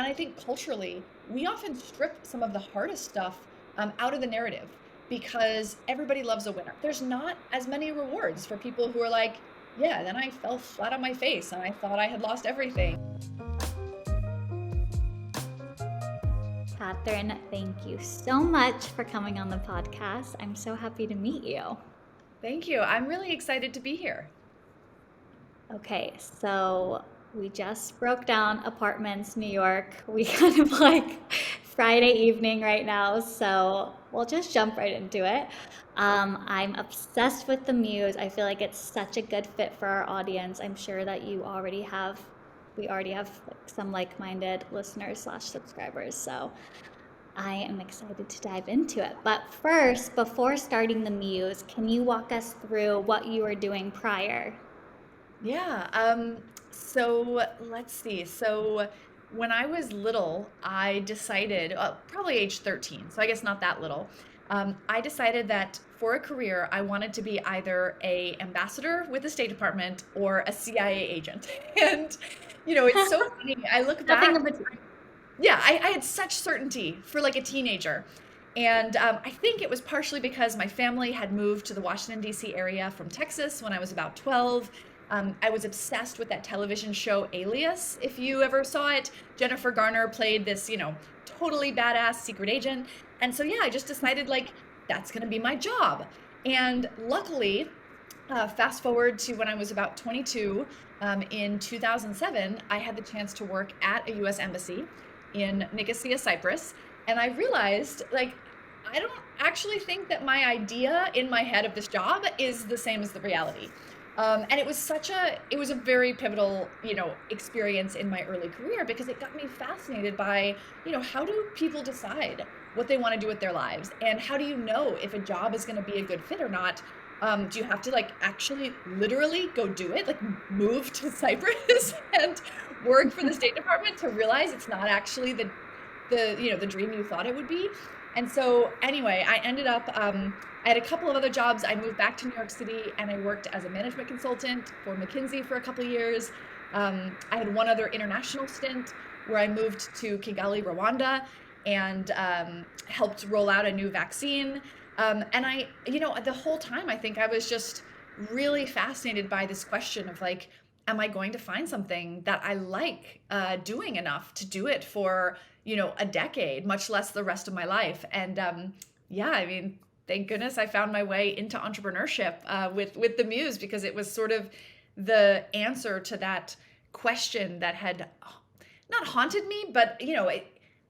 I think culturally, we often strip some of the hardest stuff out of the narrative because everybody loves a winner. There's not as many rewards for people who are like, yeah, then I fell flat on my face and I thought I had lost everything. Kathryn, thank you so much for coming on the podcast. I'm so happy to meet you. Thank you. I'm really excited to be here. Okay, so we just broke down apartments, New York. We kind of like Friday evening right now, so we'll just jump right into it. I'm obsessed with the Muse. I feel like it's such a good fit for our audience. I'm sure that we already have like some like-minded listeners slash subscribers. So I am excited to dive into it. But first, before starting the Muse, can you walk us through what you were doing prior? Yeah. So let's see. So when I was little, I decided, probably age 13, so I guess not that little. I decided that for a career, I wanted to be either a ambassador with the State Department or a CIA agent. And it's so funny. I look Nothing back. in between. Yeah, I had such certainty for like a teenager. And I think it was partially because my family had moved to the Washington, D.C. area from Texas when I was about 12. I was obsessed with that television show Alias, if you ever saw it. Jennifer Garner played this, totally badass secret agent. And so, yeah, I just decided like that's going to be my job. And luckily, fast forward to when I was about 22, in 2007, I had the chance to work at a US embassy in Nicosia, Cyprus. And I realized, like, I don't actually think that my idea in my head of this job is the same as the reality. And it was a very pivotal, experience in my early career because it got me fascinated by, how do people decide what they want to do with their lives? And how do you know if a job is going to be a good fit or not? Do you have to like actually literally go do it, like move to Cyprus and work for the State Department to realize it's not actually the dream you thought it would be? And so anyway, I ended up I had a couple of other jobs. I moved back to New York City and I worked as a management consultant for McKinsey for a couple of years. I had one other international stint where I moved to Kigali, Rwanda, and helped roll out a new vaccine. And the whole time I think I was just really fascinated by this question of like, am I going to find something that I like doing enough to do it for, a decade, much less the rest of my life? And yeah, I mean, thank goodness I found my way into entrepreneurship with the Muse because it was sort of the answer to that question that had not haunted me, but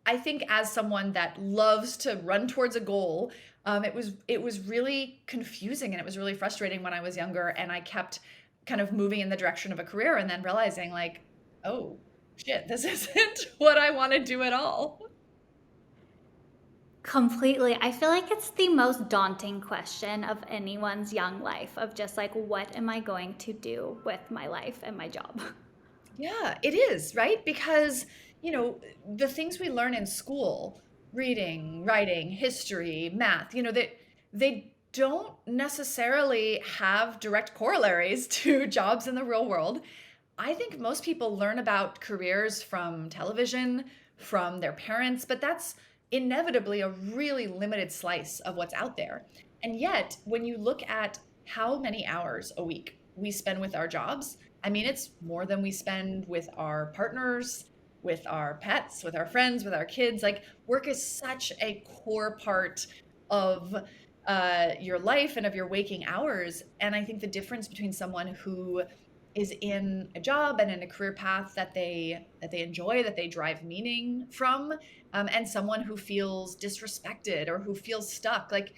I think as someone that loves to run towards a goal, it was really confusing and it was really frustrating when I was younger, and I kept kind of moving in the direction of a career and then realizing like, oh shit, this isn't what I want to do at all. Completely. I feel like it's the most daunting question of anyone's young life of just like, what am I going to do with my life and my job? Yeah, it is, right? Because, the things we learn in school, reading, writing, history, math, they don't necessarily have direct corollaries to jobs in the real world. I think most people learn about careers from television, from their parents, but that's inevitably a really limited slice of what's out there. And yet, when you look at how many hours a week we spend with our jobs, I mean, it's more than we spend with our partners, with our pets, with our friends, with our kids. Like, work is such a core part of your life and of your waking hours. And I think the difference between someone who is in a job and in a career path that they enjoy, that they derive meaning from, and someone who feels disrespected or who feels stuck, like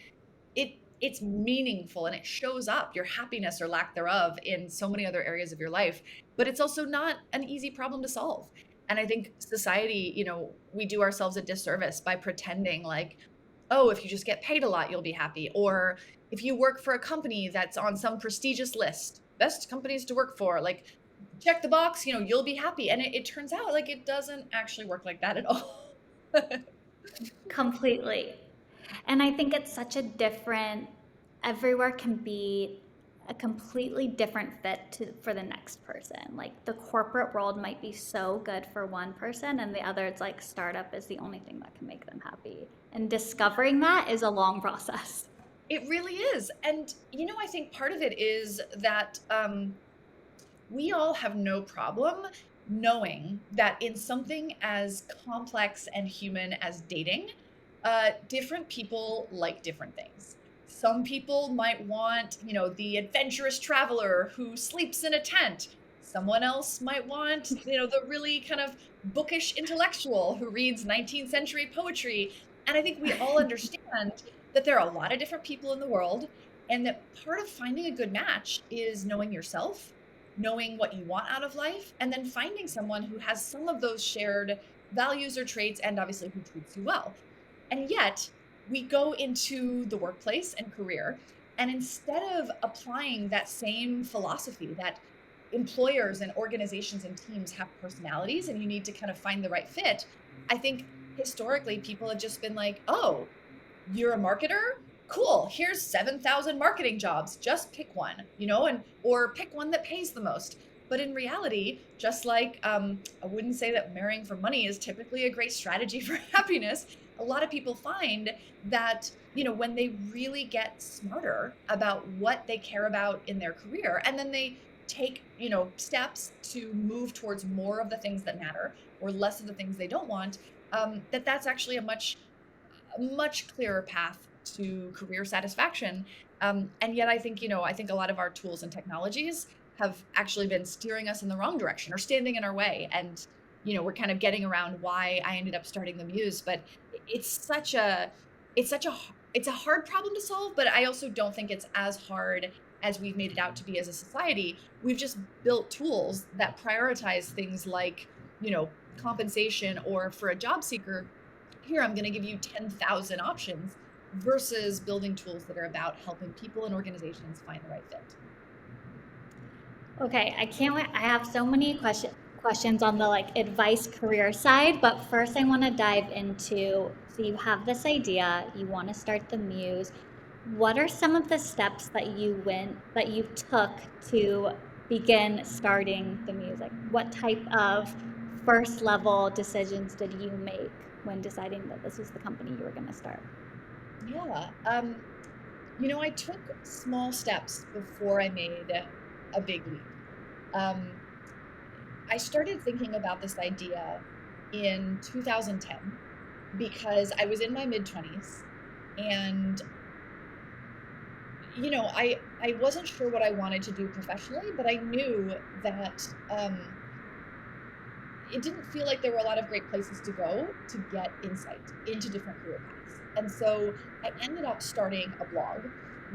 it's meaningful and it shows up your happiness or lack thereof in so many other areas of your life, but it's also not an easy problem to solve. And I think society, we do ourselves a disservice by pretending like, oh, if you just get paid a lot, you'll be happy. Or if you work for a company that's on some prestigious list, best companies to work for, like check the box, you'll be happy. And it turns out like it doesn't actually work like that at all. Completely. And I think it's such a everywhere can be a completely different for the next person. Like the corporate world might be so good for one person, and the other, it's like startup is the only thing that can make them happy. And discovering that is a long process. It really is. And, I think part of it is that we all have no problem knowing that in something as complex and human as dating, different people like different things. Some people might want, the adventurous traveler who sleeps in a tent. Someone else might want, the really kind of bookish intellectual who reads 19th century poetry. And I think we all understand that there are a lot of different people in the world, and that part of finding a good match is knowing yourself, knowing what you want out of life, and then finding someone who has some of those shared values or traits, and obviously who treats you well. And yet, we go into the workplace and career, and instead of applying that same philosophy that employers and organizations and teams have personalities and you need to kind of find the right fit, I think historically people have just been like, oh, you're a marketer? Cool. Here's 7,000 marketing jobs. Just pick one, or pick one that pays the most. But in reality, just like I wouldn't say that marrying for money is typically a great strategy for happiness, a lot of people find that, when they really get smarter about what they care about in their career, and then they take, steps to move towards more of the things that matter or less of the things they don't want, that's actually a much clearer path to career satisfaction. And yet I think a lot of our tools and technologies have actually been steering us in the wrong direction or standing in our way. And, we're kind of getting around why I ended up starting the Muse, but it's such a, it's such a, it's a hard problem to solve, but I also don't think it's as hard as we've made it out to be as a society. We've just built tools that prioritize things like, compensation, or for a job seeker, here, I'm going to give you 10,000 options, versus building tools that are about helping people and organizations find the right fit. Okay, I can't wait. I have so many questions on the like advice career side, but first I want to dive into, so you have this idea, you want to start the Muse. What are some of the steps that you took to begin starting the Muse? Like what type of first level decisions did you make when deciding that this was the company you were going to start? Yeah. I took small steps before I made a big leap. Um, I started thinking about this idea in 2010 because I was in my mid 20s, and I wasn't sure what I wanted to do professionally, but I knew that it didn't feel like there were a lot of great places to go to get insight into different career paths. And so I ended up starting a blog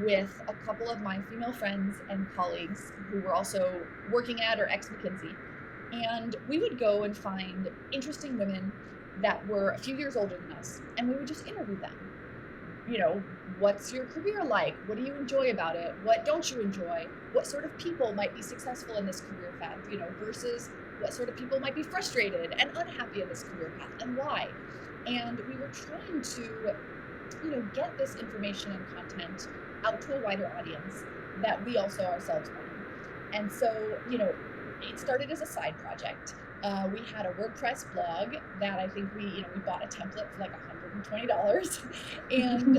with a couple of my female friends and colleagues who were also working at or ex-McKinsey. And we would go and find interesting women that were a few years older than us, and we would just interview them. What's your career like? What do you enjoy about it? What don't you enjoy? What sort of people might be successful in this career path, versus what sort of people might be frustrated and unhappy in this career path, and why? And we were trying to, get this information and content out to a wider audience that we also ourselves wanted. And so, it started as a side project. We had a WordPress blog that I think we bought a template for like $120. And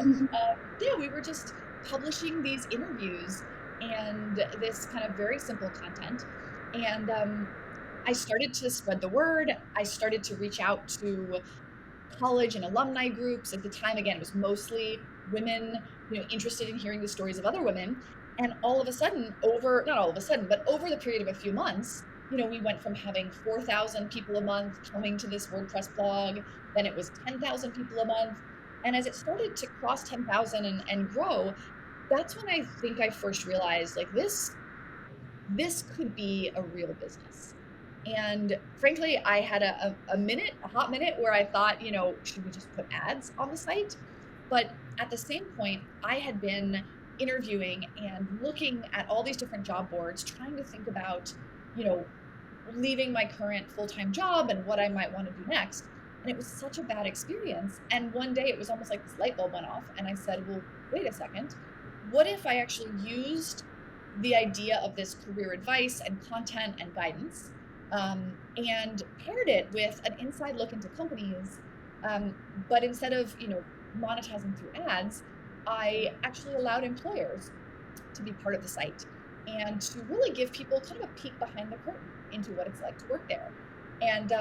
we were just publishing these interviews and this kind of very simple content. And I started to spread the word. I started to reach out to college and alumni groups. At the time, again, it was mostly women, interested in hearing the stories of other women. And all of a sudden, not all of a sudden, but over the period of a few months, we went from having 4,000 people a month coming to this WordPress blog, then it was 10,000 people a month. And as it started to cross 10,000 and grow, that's when I think I first realized, like, this could be a real business. And frankly, I had a hot minute where I thought, should we just put ads on the site? But at the same point, I had been interviewing and looking at all these different job boards, trying to think about, leaving my current full-time job and what I might want to do next. And it was such a bad experience. And one day it was almost like this light bulb went off, and I said, well, wait a second. What if I actually used the idea of this career advice and content and guidance, and paired it with an inside look into companies. But instead of, monetizing through ads, I actually allowed employers to be part of the site and to really give people kind of a peek behind the curtain into what it's like to work there. And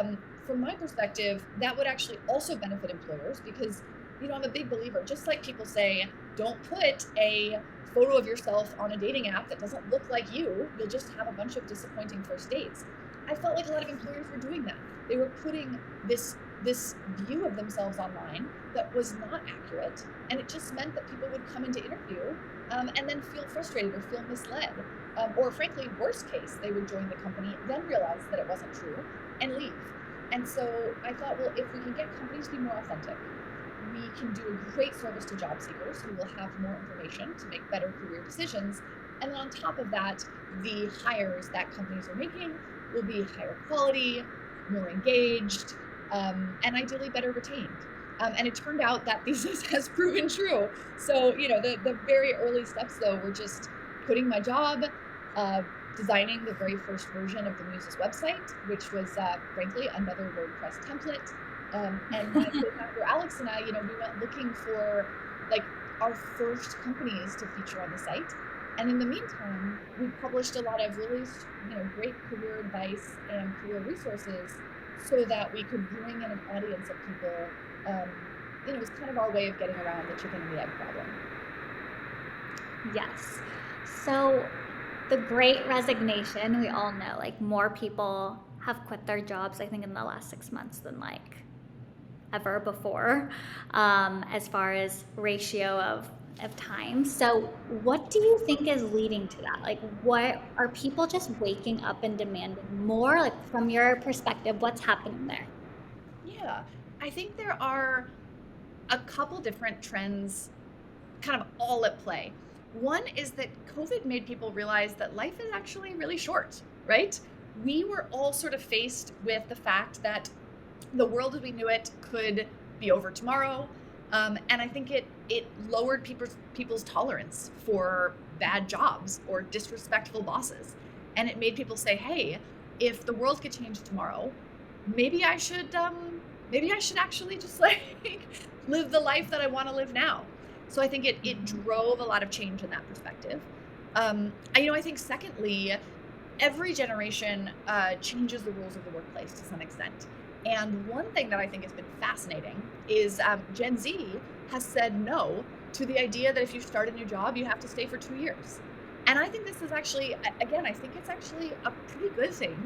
from my perspective, that would actually also benefit employers because, I'm a big believer, just like people say, don't put a photo of yourself on a dating app that doesn't look like you'll just have a bunch of disappointing first dates. I felt like a lot of employers were doing that. They were putting this view of themselves online that was not accurate, and it just meant that people would come into interview and then feel frustrated or feel misled, or frankly, worst case, they would join the company, then realize that it wasn't true, and leave. And so I thought, well, if we can get companies to be more authentic, we can do a great service to job seekers who will have more information to make better career decisions. And then on top of that, the hires that companies are making will be higher quality, more engaged, and ideally better retained. And it turned out that thesis has proven true. So, the very early steps, though, were just quitting my job, designing the very first version of the Muse's website, which was, frankly, another WordPress template. And my co-founder Alex and I, we went looking for like our first companies to feature on the site. And in the meantime, we published a lot of really, great career advice and career resources so that we could bring in an audience of people. It was kind of our way of getting around the chicken and the egg problem. Yes. So the Great Resignation, we all know, like more people have quit their jobs, I think, in the last 6 months than like ever before, as far as ratio of time. So what do you think is leading to that? Like, what are people just waking up and demanding more? Like, from your perspective, what's happening there? Yeah, I think there are a couple different trends kind of all at play. One is that COVID made people realize that life is actually really short, right? We were all sort of faced with the fact that the world as we knew it could be over tomorrow. And I think it lowered people's tolerance for bad jobs or disrespectful bosses. And it made people say, hey, if the world could change tomorrow, maybe I should actually just like live the life that I want to live now. So I think it drove a lot of change in that perspective. I think secondly, every generation changes the rules of the workplace to some extent. And one thing that I think has been fascinating is Gen Z has said no to the idea that if you start a new job, you have to stay for 2 years. And I think this is actually, again, I think it's actually a pretty good thing.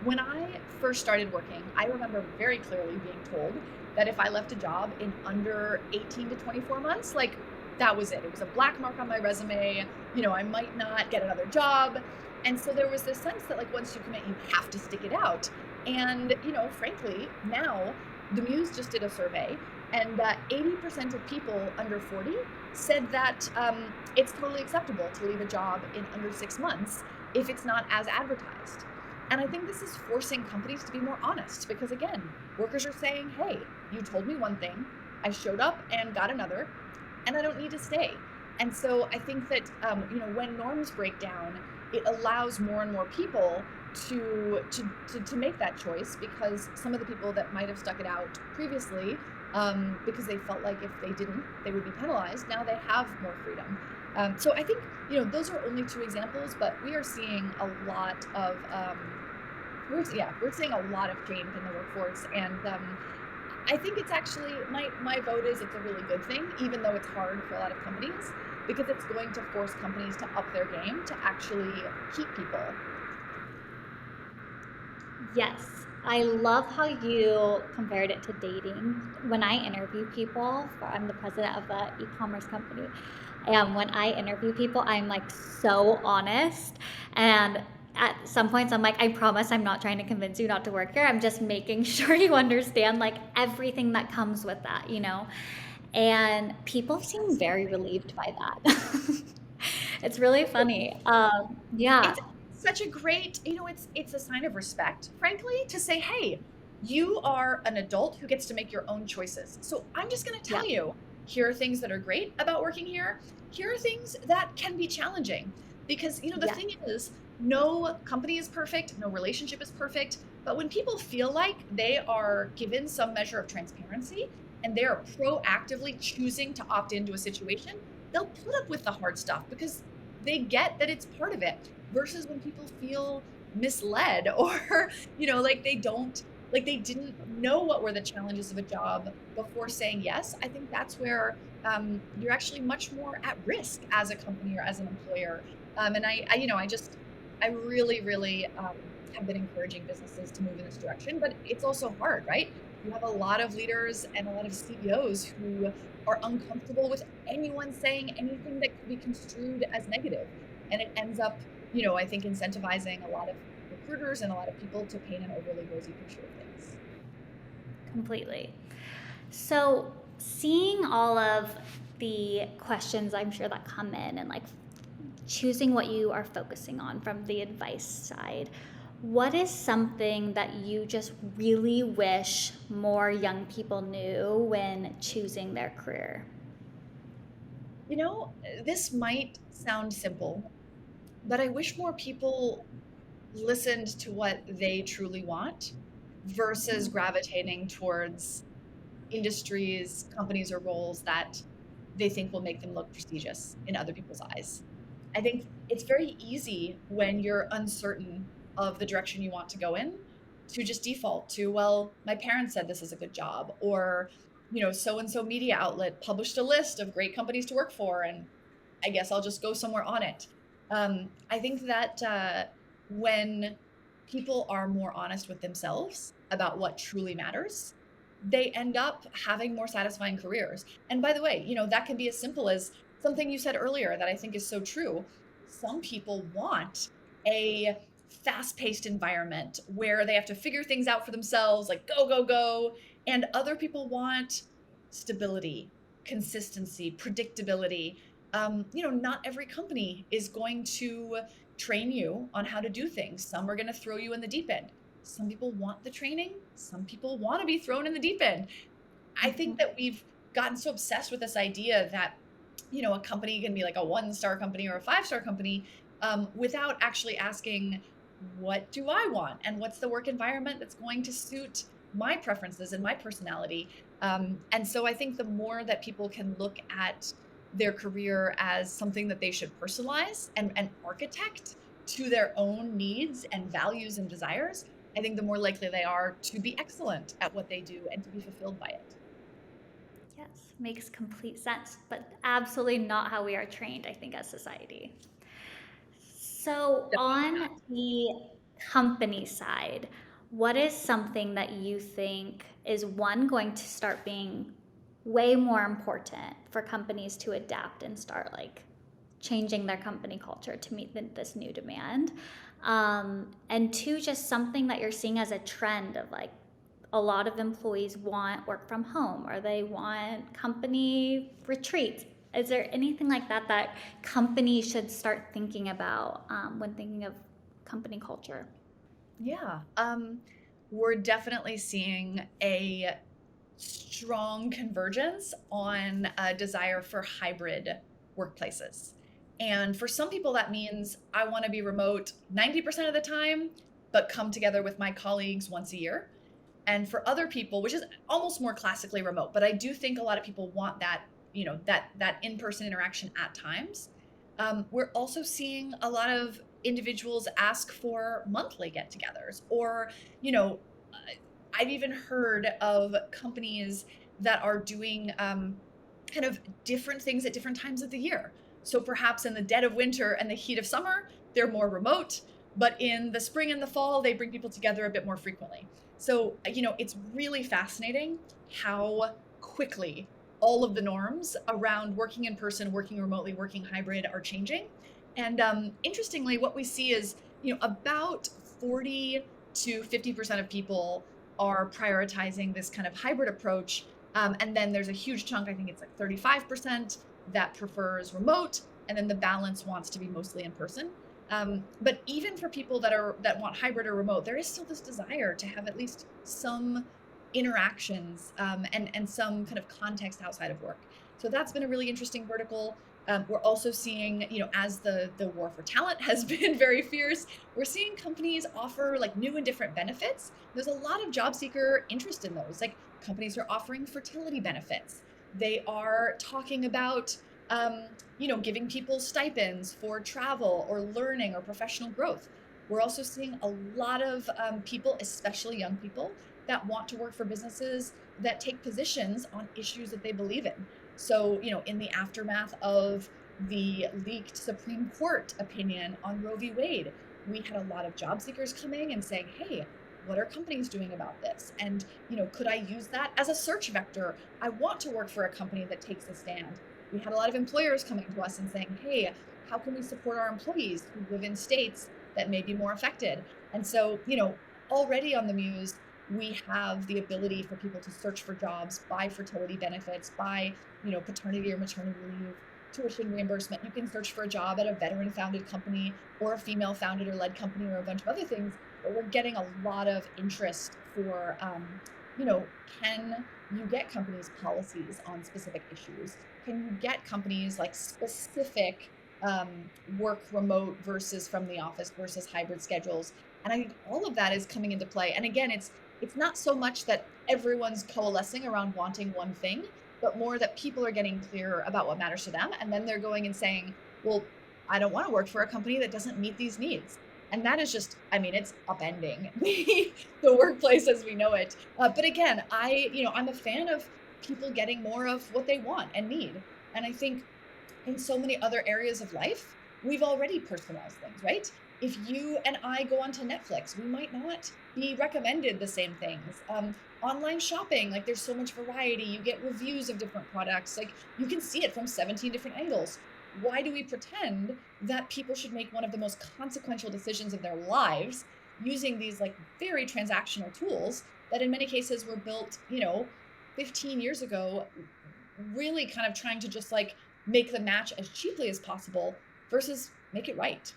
When I first started working, I remember very clearly being told that if I left a job in under 18 to 24 months, like that was it. It was a black mark on my resume. I might not get another job. And so there was this sense that like once you commit, you have to stick it out. And, frankly, now the Muse just did a survey and 80% of people under 40 said that it's totally acceptable to leave a job in under 6 months if it's not as advertised. And I think this is forcing companies to be more honest because, again, workers are saying, hey, you told me one thing, I showed up and got another, and I don't need to stay. And so I think that, when norms break down, it allows more and more people to make that choice because some of the people that might have stuck it out previously because they felt like if they didn't, they would be penalized. Now they have more freedom. So I think, those are only 2 examples, but we are seeing a lot of, we're seeing a lot of change in the workforce. And I think it's actually, my vote is it's a really good thing, even though it's hard for a lot of companies, because it's going to force companies to up their game to actually keep people. Yes, I love how you compared it to dating. When I interview people, I'm the president of an e-commerce company, and when I interview people, I'm like so honest. And at some points, I'm like, I promise I'm not trying to convince you not to work here. I'm just making sure you understand like everything that comes with that, And people seem very relieved by that. It's really funny. Yeah. It's such a great, it's a sign of respect, frankly, to say, hey, you are an adult who gets to make your own choices. So I'm just going to tell you, here are things that are great about working here. Here are things that can be challenging. Because, the Yeah. thing is, no company is perfect, no relationship is perfect, but when people feel like they are given some measure of transparency and they are proactively choosing to opt into a situation, they'll put up with the hard stuff because they get that it's part of it. Versus when people feel misled or, like they didn't know what were the challenges of a job before saying yes. I think that's where you're actually much more at risk as a company or as an employer. And I really, really have been encouraging businesses to move in this direction, but it's also hard, right? You have a lot of leaders and a lot of CEOs who are uncomfortable with anyone saying anything that could be construed as negative. And it ends up, I think incentivizing a lot of recruiters and a lot of people to paint an overly rosy picture of things. Completely. So, seeing all of the questions I'm sure that come in and like choosing what you are focusing on from the advice side, what is something that you just really wish more young people knew when choosing their career? This might sound simple, but I wish more people listened to what they truly want versus gravitating towards industries, companies, or roles that they think will make them look prestigious in other people's eyes. I think it's very easy when you're uncertain of the direction you want to go in to just default to, well, my parents said this is a good job, or, so and so media outlet published a list of great companies to work for, and I guess I'll just go somewhere on it. I think that when people are more honest with themselves about what truly matters, they end up having more satisfying careers. And by the way, that can be as simple as something you said earlier that I think is so true. Some people want a fast paced environment where they have to figure things out for themselves, like go, go, go. And other people want stability, consistency, predictability. Not every company is going to train you on how to do things. Some are going to throw you in the deep end. Some people want the training. Some people want to be thrown in the deep end. I think that we've gotten so obsessed with this idea that, a company can be like a 1-star company or a 5-star company without actually asking, what do I want? And what's the work environment that's going to suit my preferences and my personality? And so I think the more that people can look at their career as something that they should personalize and architect to their own needs and values and desires, I think the more likely they are to be excellent at what they do and to be fulfilled by it. Yes, makes complete sense, but absolutely not how we are trained, I think, as society. So, Definitely on not. the company side, what is something that you think is one going to start being way more important for companies to adapt and start like changing their company culture to meet this new demand? And two, just something that you're seeing as a trend of like a lot of employees want work from home or they want company retreats. Is there anything like that that companies should start thinking about when thinking of company culture? Yeah. We're definitely seeing a strong convergence on a desire for hybrid workplaces. And for some people, that means I want to be remote 90% of the time, but come together with my colleagues once a year. And for other people, which is almost more classically remote, but I do think a lot of people want that, that in-person interaction at times. We're also seeing a lot of individuals ask for monthly get-togethers, or, you know, I've even heard of companies that are doing kind of different things at different times of the year. So perhaps in the dead of winter and the heat of summer, they're more remote, but in the spring and the fall, they bring people together a bit more frequently. So, it's really fascinating how quickly all of the norms around working in person, working remotely, working hybrid are changing. And interestingly, what we see is, about 40 to 50% of people are prioritizing this kind of hybrid approach. And then there's a huge chunk, I think it's like 35%, that prefers remote, and then the balance wants to be mostly in person. But even for people that want hybrid or remote, there is still this desire to have at least some interactions and some kind of context outside of work. So that's been a really interesting vertical. We're also seeing, as the war for talent has been very fierce, we're seeing companies offer like new and different benefits. There's a lot of job seeker interest in those. Like companies are offering fertility benefits. They are talking about, giving people stipends for travel or learning or professional growth. We're also seeing a lot of people, especially young people, that want to work for businesses that take positions on issues that they believe in. So, in the aftermath of the leaked Supreme Court opinion on Roe v. Wade, we had a lot of job seekers coming and saying, hey, what are companies doing about this? And, could I use that as a search vector? I want to work for a company that takes a stand. We had a lot of employers coming to us and saying, hey, how can we support our employees who live in states that may be more affected? And so, already on the Muse, we have the ability for people to search for jobs, buy fertility benefits, buy paternity or maternity leave, tuition reimbursement. You can search for a job at a veteran founded company or a female founded or led company or a bunch of other things. But we're getting a lot of interest for, can you get companies policies on specific issues? Can you get companies like specific work remote versus from the office versus hybrid schedules? And I think all of that is coming into play. And again, it's not so much that everyone's coalescing around wanting one thing, but more that people are getting clearer about what matters to them. And then they're going and saying, well, I don't want to work for a company that doesn't meet these needs. And that is just, I mean, it's upending the workplace as we know it. But again, I'm a fan of people getting more of what they want and need. And I think in so many other areas of life, we've already personalized things, right? If you and I go onto Netflix, we might not be recommended the same things. Online shopping, like there's so much variety. You get reviews of different products. Like you can see it from 17 different angles. Why do we pretend that people should make one of the most consequential decisions of their lives using these like very transactional tools that in many cases were built, 15 years ago, really kind of trying to just like make the match as cheaply as possible versus make it right.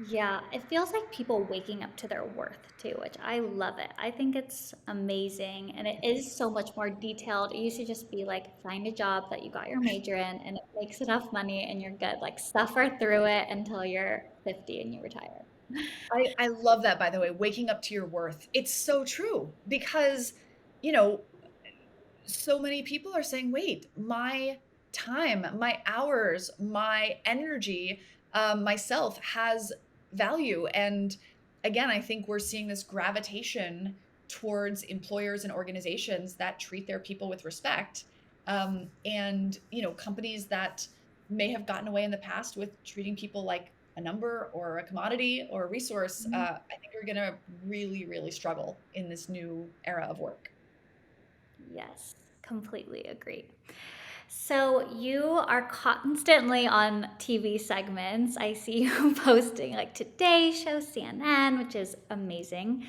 Yeah, it feels like people waking up to their worth too, which I love it. I think it's amazing and it is so much more detailed. It used to just be like find a job that you got your major in and it makes enough money and you're good. Like suffer through it until you're 50 and you retire. I love that, by the way, waking up to your worth. It's so true because, you know, so many people are saying, wait, my time, my hours, my energy, myself has value. And again, I think we're seeing this gravitation towards employers and organizations that treat their people with respect. And, companies that may have gotten away in the past with treating people like a number or a commodity or a resource, I think are going to really, really struggle in this new era of work. Yes, completely agree. So you are constantly on TV segments. I see you posting like Today Show, CNN, which is amazing.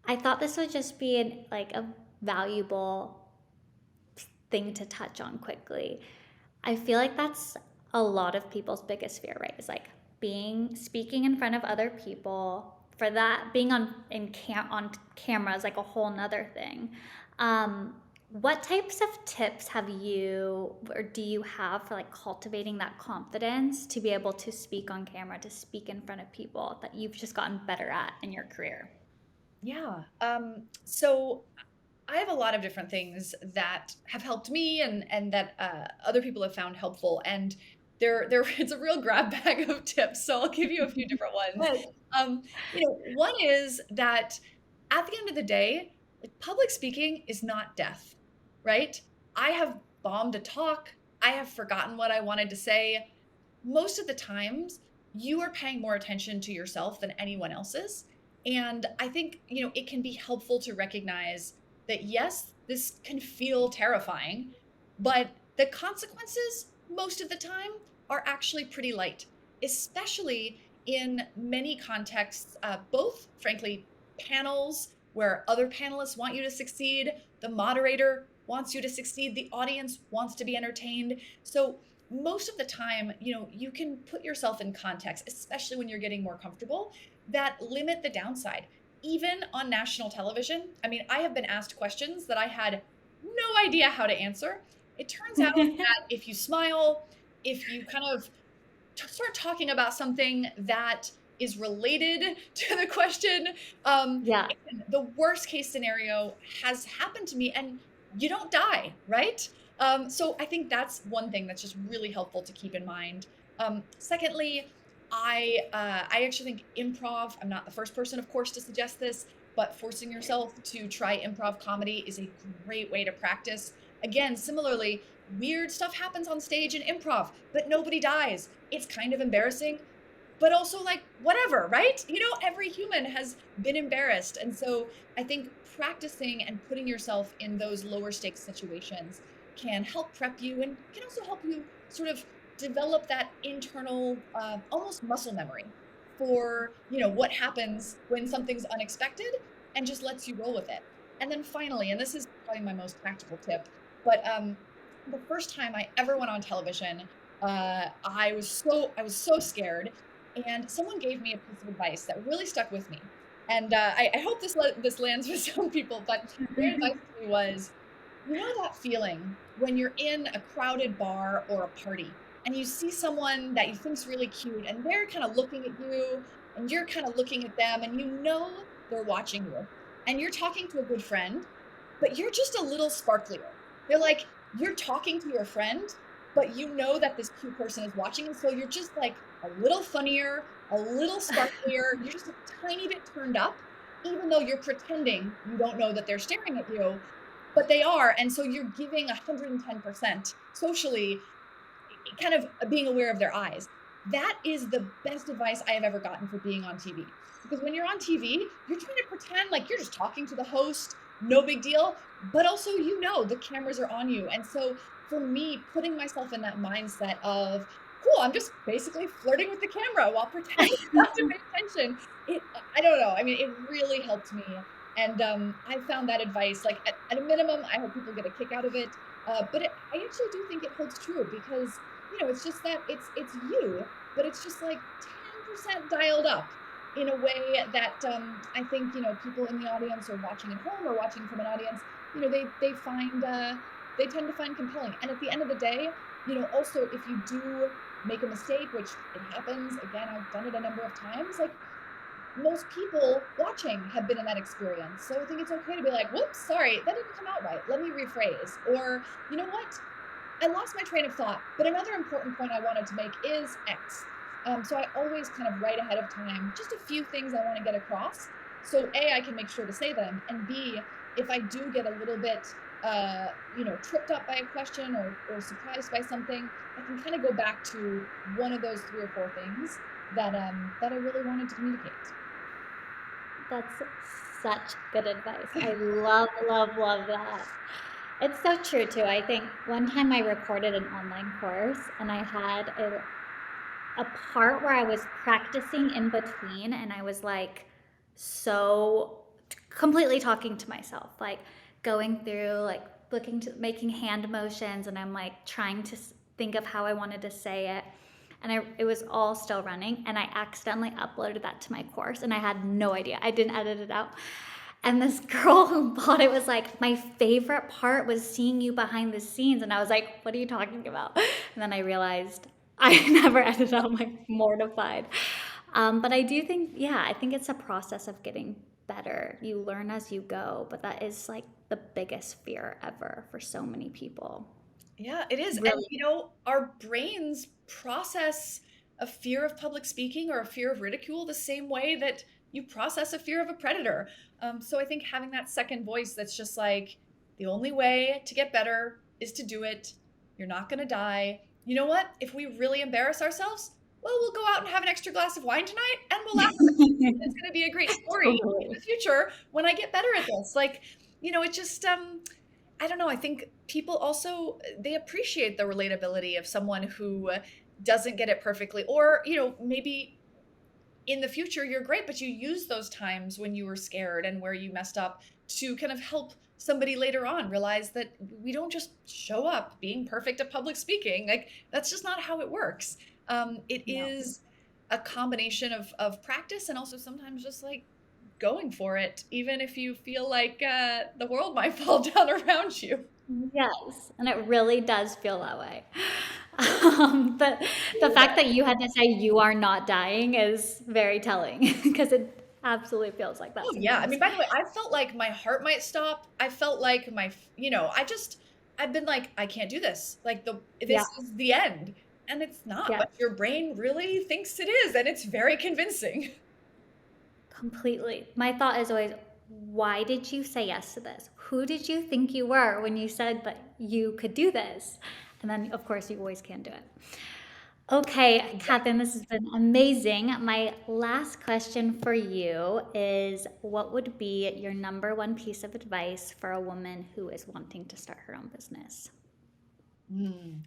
I thought this would just be like a valuable thing to touch on quickly. I feel like that's a lot of people's biggest fear, right? Is like speaking in front of other people. For that, being on camera is like a whole nother thing. What types of tips have you or do you have for like cultivating that confidence to be able to speak on camera, to speak in front of people that you've just gotten better at in your career? Yeah. So I have a lot of different things that have helped me and that other people have found helpful. And there it's a real grab bag of tips. So I'll give you a few different ones. Good. One is that at the end of the day, like public speaking is not death, right? I have bombed a talk. I have forgotten what I wanted to say. Most of the times, you are paying more attention to yourself than anyone else's. And I think, it can be helpful to recognize that yes, this can feel terrifying, but the consequences most of the time are actually pretty light, especially in many contexts, both, frankly, panels where other panelists want you to succeed, the moderator wants you to succeed, the audience wants to be entertained. So most of the time, you can put yourself in context, especially when you're getting more comfortable, that limit the downside. Even on national television, I mean, I have been asked questions that I had no idea how to answer. It turns out that if you smile, if you kind of start talking about something that is related to the question, Yeah. the worst case scenario has happened to me and you don't die, right? So I think that's one thing that's just really helpful to keep in mind. Secondly, I actually think improv, I'm not the first person, of course, to suggest this, but forcing yourself to try improv comedy is a great way to practice. Again, similarly, weird stuff happens on stage in improv, but nobody dies. It's kind of embarrassing, but also like whatever, right? Every human has been embarrassed. And so I think practicing and putting yourself in those lower stakes situations can help prep you and can also help you sort of develop that internal almost muscle memory for what happens when something's unexpected and just lets you roll with it. And then finally, and this is probably my most practical tip, but the first time I ever went on television, I was so scared, and someone gave me a piece of advice that really stuck with me. And I hope this lands with some people, but their advice to me was, that feeling when you're in a crowded bar or a party and you see someone that you think's really cute and they're kind of looking at you and you're kind of looking at them and they're watching you and you're talking to a good friend, but you're just a little sparklier. They're like, you're talking to your friend, but you know that this cute person is watching, and so you're just like a little funnier, a little sparklier. You're just a tiny bit turned up, even though you're pretending you don't know that they're staring at you, but they are. And so you're giving 110% socially, kind of being aware of their eyes. That is the best advice I have ever gotten for being on TV. Because when you're on TV, you're trying to pretend like you're just talking to the host, no big deal, but also the cameras are on you. And so for me, putting myself in that mindset of, cool, I'm just basically flirting with the camera while pretending not to pay attention. I don't know. I mean, it really helped me. And I found that advice, like at a minimum, I hope people get a kick out of it. But I actually do think it holds true because it's just that it's you, but it's just like 10% dialed up in a way that I think people in the audience or watching at home or watching from an audience, they find they tend to find compelling. And at the end of the day, also if you do make a mistake, which it happens, again, I've done it a number of times, like most people watching have been in that experience. So I think it's okay to be like, whoops, sorry, that didn't come out right. Let me rephrase. Or, you know what? I lost my train of thought, but another important point I wanted to make is X. So I always kind of write ahead of time just a few things I want to get across. So A, I can make sure to say them, and B, if I do get a little bit, tripped up by a question or surprised by something, I can kind of go back to one of those 3 or 4 things that I really wanted to communicate. That's such good advice. I love, love, love that. It's so true too. I think one time I recorded an online course and I had a part where I was practicing in between and I was like so completely talking to myself, like going through, like looking to making hand motions, and I'm like trying to think of how I wanted to say it. And it was all still running, and I accidentally uploaded that to my course, and I had no idea. I didn't edit it out. And this girl who bought it was like, my favorite part was seeing you behind the scenes. And I was like, what are you talking about? And then I realized I never edited out. I'm like mortified. But I do think, yeah, I think it's a process of getting better. You learn as you go, but that is like the biggest fear ever for so many people. Yeah, it is. And Really? our brains process a fear of public speaking or a fear of ridicule the same way that you process a fear of a predator. So I think having that second voice that's just like, the only way to get better is to do it. You're not going to die. You know what? If we really embarrass ourselves, well, we'll go out and have an extra glass of wine tonight and we'll laugh about it. It's going to be a great story in Totally. the future when I get better at this. Like, it just, I don't know. I think people also they appreciate the relatability of someone who doesn't get it perfectly, or maybe in the future you're great, but you use those times when you were scared and where you messed up to kind of help somebody later on realize that we don't just show up being perfect at public speaking. Like that's just not how it works. It No. is a combination of practice and also sometimes just like going for it, even if you feel like the world might fall down around you. Yes, and it really does feel that way. The fact that you had to say you are not dying is very telling because it absolutely feels like that Oh yeah. I sometimes. mean, by the way, I felt like my heart might stop. I felt like I've been like, I can't do this. Like Yeah, this is the end. And it's not, yeah, but your brain really thinks it is, and it's very convincing. completely. My thought is always, why did you say yes to this? Who did you think you were when you said that you could do this? And then, of course, you always can do it. Okay, Kathryn, this has been amazing. My last question for you is what would be your number one piece of advice for a woman who is wanting to start her own business? Hmm.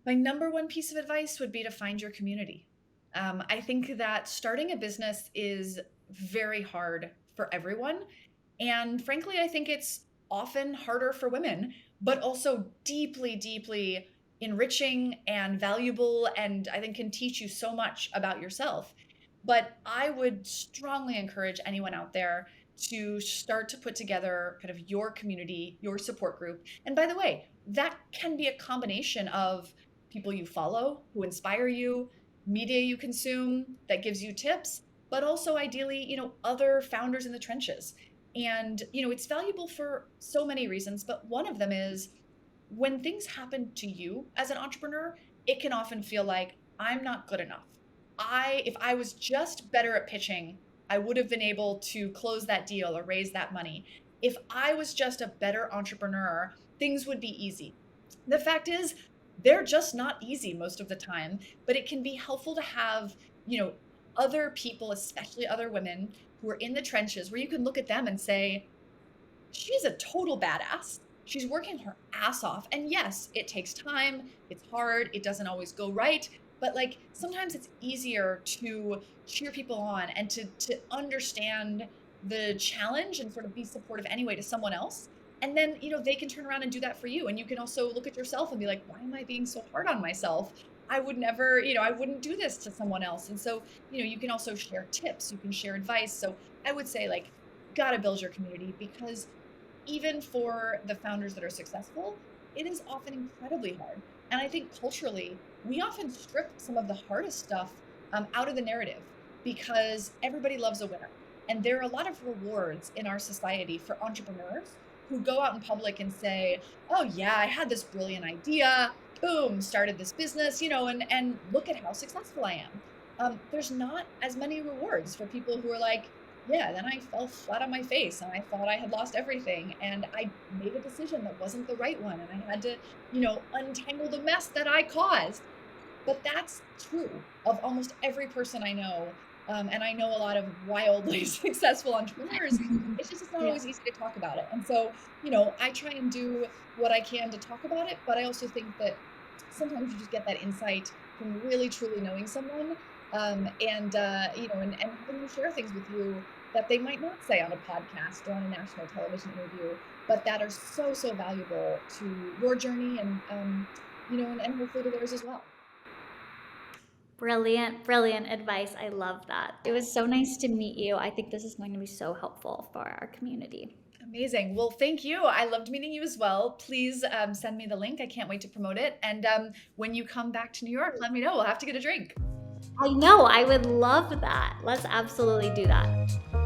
My number one piece of advice would be to find your community. I think that starting a business is very hard for everyone. And frankly, I think it's often harder for women, but also deeply, deeply enriching and valuable, and I think can teach you so much about yourself. But I would strongly encourage anyone out there to start to put together kind of your community, your support group. And by the way, that can be a combination of people you follow who inspire you, media you consume that gives you tips, but also ideally, other founders in the trenches. And, it's valuable for so many reasons, but one of them is when things happen to you as an entrepreneur, it can often feel like I'm not good enough. If I was just better at pitching, I would have been able to close that deal or raise that money. If I was just a better entrepreneur, things would be easy. The fact is, they're just not easy most of the time, but it can be helpful to have, you know, other people, especially other women who are in the trenches, where you can look at them and say, she's a total badass. She's working her ass off. And yes, it takes time. It's hard. It doesn't always go right. But like sometimes it's easier to cheer people on and to understand the challenge and sort of be supportive anyway to someone else. And then, they can turn around and do that for you. And you can also look at yourself and be like, why am I being so hard on myself? I would never, I wouldn't do this to someone else. And so, you can also share tips, you can share advice. So I would say, like, gotta build your community because even for the founders that are successful, it is often incredibly hard. And I think culturally, we often strip some of the hardest stuff out of the narrative because everybody loves a winner. And there are a lot of rewards in our society for entrepreneurs who go out in public and say, oh, yeah, I had this brilliant idea, boom, started this business, and look at how successful I am. There's not as many rewards for people who are like, yeah, then I fell flat on my face and I thought I had lost everything. And I made a decision that wasn't the right one. And I had to, untangle the mess that I caused. But that's true of almost every person I know. And I know a lot of wildly successful entrepreneurs. It's not Yeah. always easy to talk about it. And so, I try and do what I can to talk about it. But I also think that sometimes you just get that insight from really, truly knowing someone and having them share things with you that they might not say on a podcast or on a national television interview, but that are so, so valuable to your journey and hopefully to theirs as well. Brilliant, brilliant advice. I love that. It was so nice to meet you. I think this is going to be so helpful for our community. Amazing. Well, thank you. I loved meeting you as well. Please send me the link. I can't wait to promote it. And when you come back to New York, let me know. We'll have to get a drink. I know, I would love that. Let's absolutely do that.